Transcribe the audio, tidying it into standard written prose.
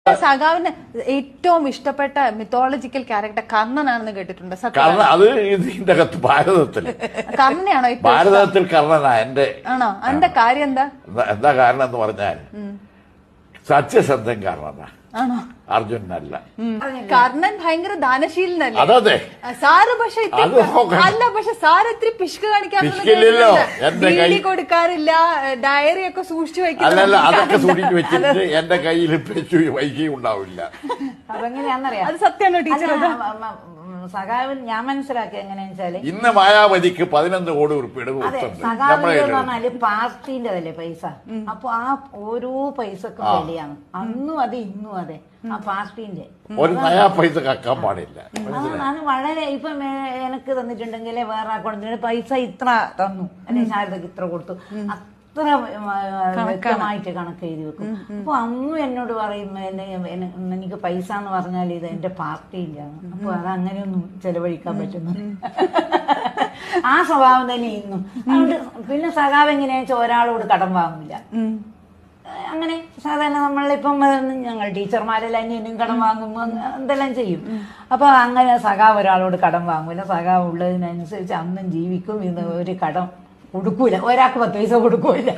സഖാവിന് ഏറ്റവും ഇഷ്ടപ്പെട്ട mythological character കർണനാണെന്ന് കേട്ടിട്ടുണ്ട്. കർണൻ അത് ഇതിന്റെ അകത്ത് ഭാരതത്തിൽ കർണനെയാണോ ഭാരതത്തിൽ കർണനാ എന്റെ ആണോ? എന്റെ കാര്യം എന്താ കാരണം എന്ന് പറഞ്ഞാൽ സത്യസന്ധൻ കർണനാ, ആണോ? അർജുനല്ല. കർണൻ ഭയങ്കര ദാനശീലനല്ലേ? അതെ സാറ് പക്ഷെ അല്ല, പക്ഷെ സാറ് ഇത്തിരി പിശുക്ക് പിശുക്കില്ലല്ലോ. എന്റെ കൈ കൊടുക്കാറില്ല, ഡയറി ഒക്കെ സൂക്ഷിച്ചു അല്ലല്ല, അതൊക്കെ സൂക്ഷിച്ചു വെച്ചിട്ട് എന്റെ കയ്യിൽ പെശു വൈകിയും ഉണ്ടാവില്ല. അതെങ്ങനെയാന്നറിയാം, അത് സത്യമാണോ ടീച്ചർ? സഖാവിൽ ഞാൻ മനസ്സിലാക്കി എങ്ങനെയാന്ന് വെച്ചാല് ഇന്ന് മായാവതിക്ക് 11 കോടി ഉറുപ്പിയുടെ സഖാവിലെന്ന് പറഞ്ഞാല് പാർട്ടിന്റെതല്ലേ പൈസ. അപ്പൊ ആ ഓരോ പൈസക്കും വിലയാണ്. അന്നും അതെ ഇന്നും അതെ. ആ പാർട്ടിന്റെ ഒരു നയാ പൈസ കക്കാൻ പാടില്ല. അത് വളരെ ഇപ്പൊ എനിക്ക് തന്നിട്ടുണ്ടെങ്കിൽ വേറെ അക്കൗണ്ടിന് പൈസ ഇത്ര തന്നു, അല്ലെങ്കിൽ ശാരദക്ക് ഇത്ര കൊടുത്തു, അത്ര വ്യക്തമായിട്ട് കണക്ക് എഴുതി വെക്കും. അപ്പൊ അന്നും എന്നോട് പറയും എനിക്ക് പൈസ എന്ന് പറഞ്ഞാൽ ഇത് എന്റെ പാർട്ടിയിലാണ്. അപ്പൊ അത് അങ്ങനെയൊന്നും ചെലവഴിക്കാൻ പറ്റുന്നു. ആ സ്വഭാവം തന്നെ ഇന്നും. അതുകൊണ്ട് പിന്നെ സഖാവ് എങ്ങനെയാ വെച്ചാൽ ഒരാളോട് കടം വാങ്ങില്ല. അങ്ങനെ സാധാരണ നമ്മളിപ്പം ഞങ്ങൾ ടീച്ചർമാരെല്ലാം അന്യനും കടം വാങ്ങുമ്പോൾ എന്തെല്ലാം ചെയ്യും. അപ്പൊ അങ്ങനെ സഖാവ് ഒരാളോട് കടം വാങ്ങൂല. സഖാവ് ഉള്ളതിനനുസരിച്ച് അന്നും ജീവിക്കും. ഇത് ഒരു കടം കൊടുക്കൂല, ഒരാൾക്ക് 10 പൈസ കൊടുക്കൂല.